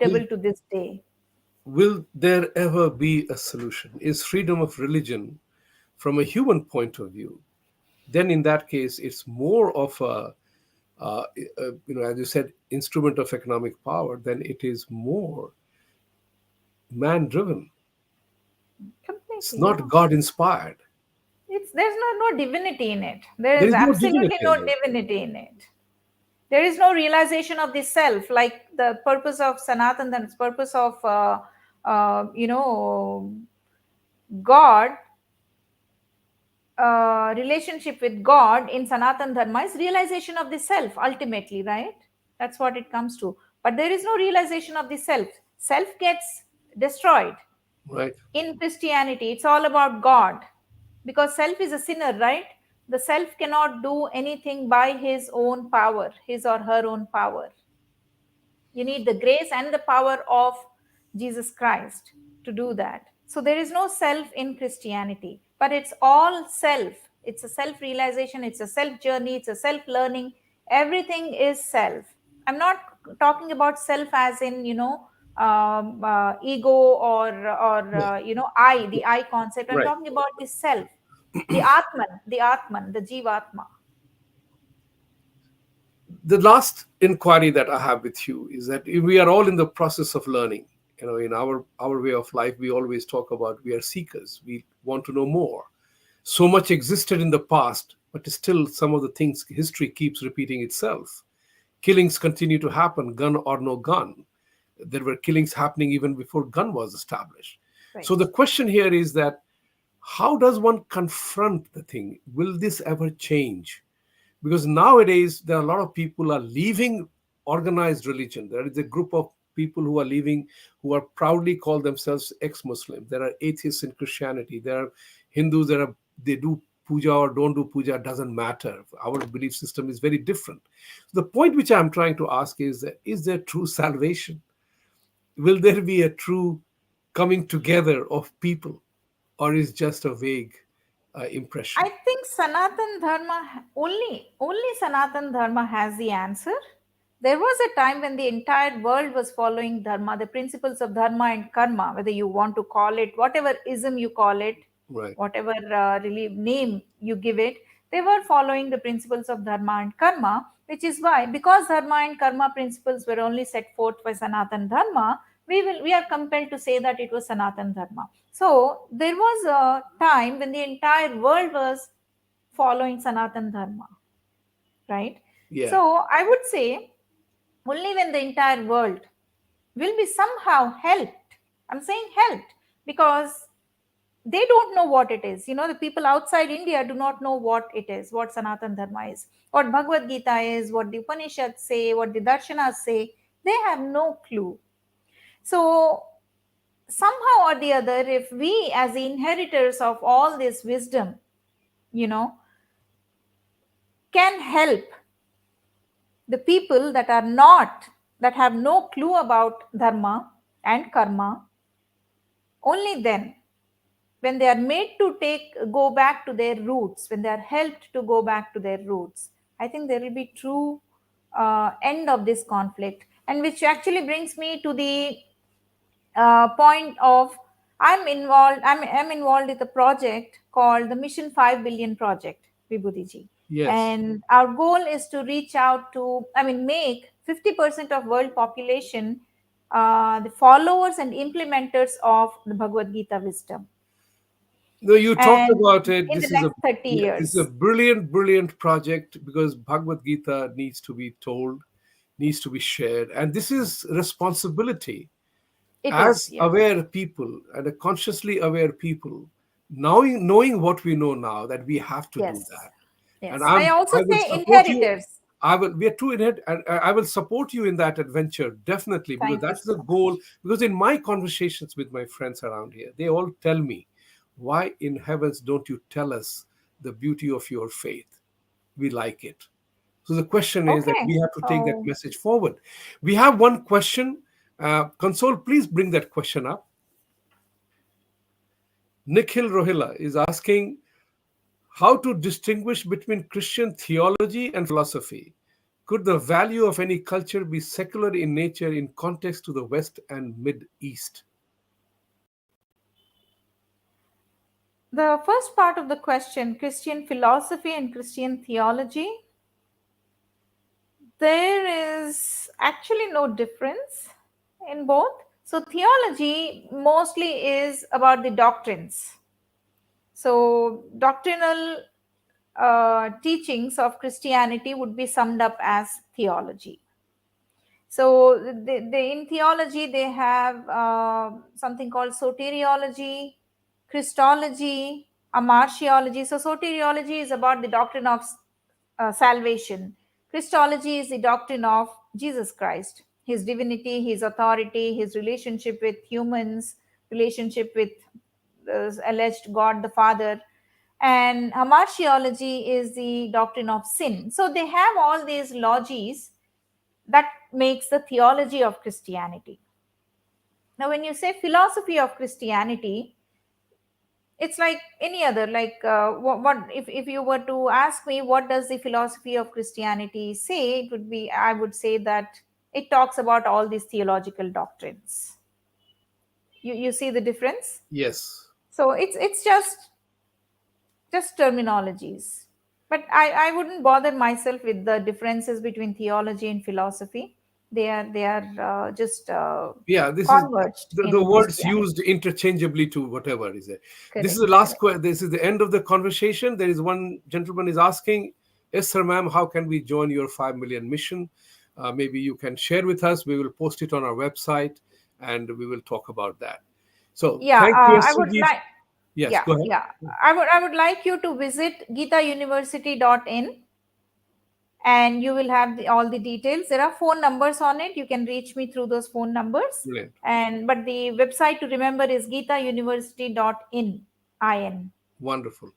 Will, profitable to this day. will there ever be a solution? Is freedom of religion, from a human point of view, then in that case, it's more of uh, as you said, instrument of economic power than it is more man driven. It's Completely, not yeah. God inspired. It's There's no divinity in it. There There is is no absolutely divinity no in it. divinity in it. There is no realization of the self, like the purpose of Sanatan, the purpose of God, relationship with God in Sanatan Dharma is realization of the self ultimately, right? That's what it comes to. But there is no realization of the self. Self gets destroyed. Right? In Christianity, it's all about God, because self is a sinner, right? The self cannot do anything by his own power, his or her own power. You need the grace and the power of Jesus Christ to do that. So there is no self in Christianity, but it's all self. It's a self realization, it's a self journey, it's a self learning. Everything is self. I'm not talking about self as in, ego, No. I, the I concept. I'm Right. talking about the self, the Atman, the Jivatma. The last inquiry that I have with you is that we are all in the process of learning. In our way of life, we always talk about we are seekers. We want to know more. So much existed in the past, but still some of the things, history keeps repeating itself. Killings continue to happen, gun or no gun. There were killings happening even before gun was established. So Right. the question here is that how does one confront the thing? Will this ever change? Because nowadays there are a lot of people are leaving organized religion. There is a group of people who are leaving, who are proudly call themselves ex-Muslim. There are atheists in Christianity. There are Hindus. They do puja or don't do puja, doesn't matter. Our belief system is very different. The point which I'm trying to ask is that, is there true salvation? Will there be a true coming together of people, or is just a vague I impression? think Sanatan Dharma, only Sanatan Dharma has the answer. There was a time when the entire world was following Dharma, the principles of Dharma and Karma, whether you want to call it, whatever ism you call it, Right. whatever really name you give it, they were following the principles of Dharma and Karma, which is why, because Dharma and Karma principles were only set forth by Sanatan Dharma, we are compelled to say that it was Sanatan Dharma. So there was a time when the entire world was following Sanatan Dharma, right? Yeah. So I would say only when the entire world will be somehow helped. I'm saying helped because they don't know what it is. The people outside India do not know what it is, what Sanatan Dharma is, what Bhagavad Gita is, what the Upanishads say, what the Darshanas say. They have no clue. So somehow or the other, if we as the inheritors of all this wisdom, you know can help the people that have no clue about dharma and karma, only then, when they are made to go back to their roots, when they are helped to go back to their roots, I think there will be true end of this conflict, and which actually brings me to the point of I'm involved with a project called the Mission 5 Billion Project, Vibhuti ji. Yes. And our goal is to reach out to, make 50% of world population the followers and implementers of the Bhagavad Gita wisdom. No, you talked And about it. in the This is a next 30 Yeah, this is a years. brilliant, brilliant project because Bhagavad Gita needs to be told, needs to be shared, and this is responsibility It is, as yes. aware people and a consciously aware people, knowing what we know now, that we have to do Yes. that. And Yes. I also I will say support you. inheritors. We are two in it, and I will support you in that adventure definitely, because Thank you that's the so goal. much. Because in my conversations with my friends around here, they all tell me, "Why in heavens don't you tell us the beauty of your faith? We like it." So the question is that we Okay. have to take that So message forward. We have one question. Console, please bring that question up. Nikhil Rohila is asking how to distinguish between Christian theology and philosophy. Could the value of any culture be secular in nature in context to the West and Mid East? the first part of the question, Christian philosophy and Christian theology, there is actually no difference in both. So, theology mostly is about the doctrines. So, doctrinal teachings of Christianity would be summed up as theology. So, in theology, they have something called soteriology, Christology, amartiology. So, soteriology is about the doctrine of salvation. Christology is the doctrine of Jesus Christ, his divinity, his authority, his relationship with humans, relationship with the alleged God the Father. And hamartiology is the doctrine of sin. So they have all these logies that makes the theology of Christianity. Now, when you say philosophy of Christianity, it's like any other, like what if you were to ask me what does the philosophy of Christianity say, it would be, I would say that it talks about all these theological doctrines. You see the difference? Yes. So it's just terminologies. But I wouldn't bother myself with the differences between theology and philosophy. They are just Yeah, this is converged the in words Christianity. used interchangeably to whatever is there. This is the Correct, last correct. This is the end of the conversation. There is one gentleman is asking, Esther ma'am, how can we join your 5 million mission? Maybe you can share with us. We will post it on our website and we will talk about that. So Yeah, thank you, I Esther would ji. like, Yes, yeah, go ahead. yeah. I would like you to visit gitauniversity.in, and you will have all the details. There are phone numbers on it. You can reach me through those phone numbers. Brilliant. And but the website to remember is gitauniversity.in. In. Wonderful.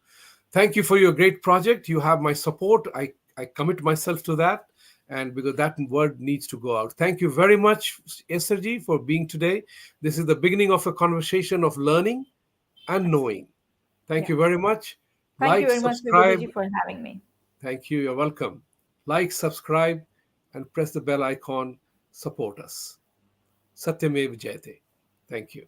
Thank you for your great project. You have my support. I commit myself to that. And because that word needs to go out. Thank you very much, Esther ji, for being today. This is the beginning of a conversation of learning and knowing. Thank Yeah. you very much. Thank you Like, very much, subscribe. Vibhuti, for having me. Thank you. You're welcome. Like, subscribe, and press the bell icon. Support us. Satyamev Jayate. Thank you.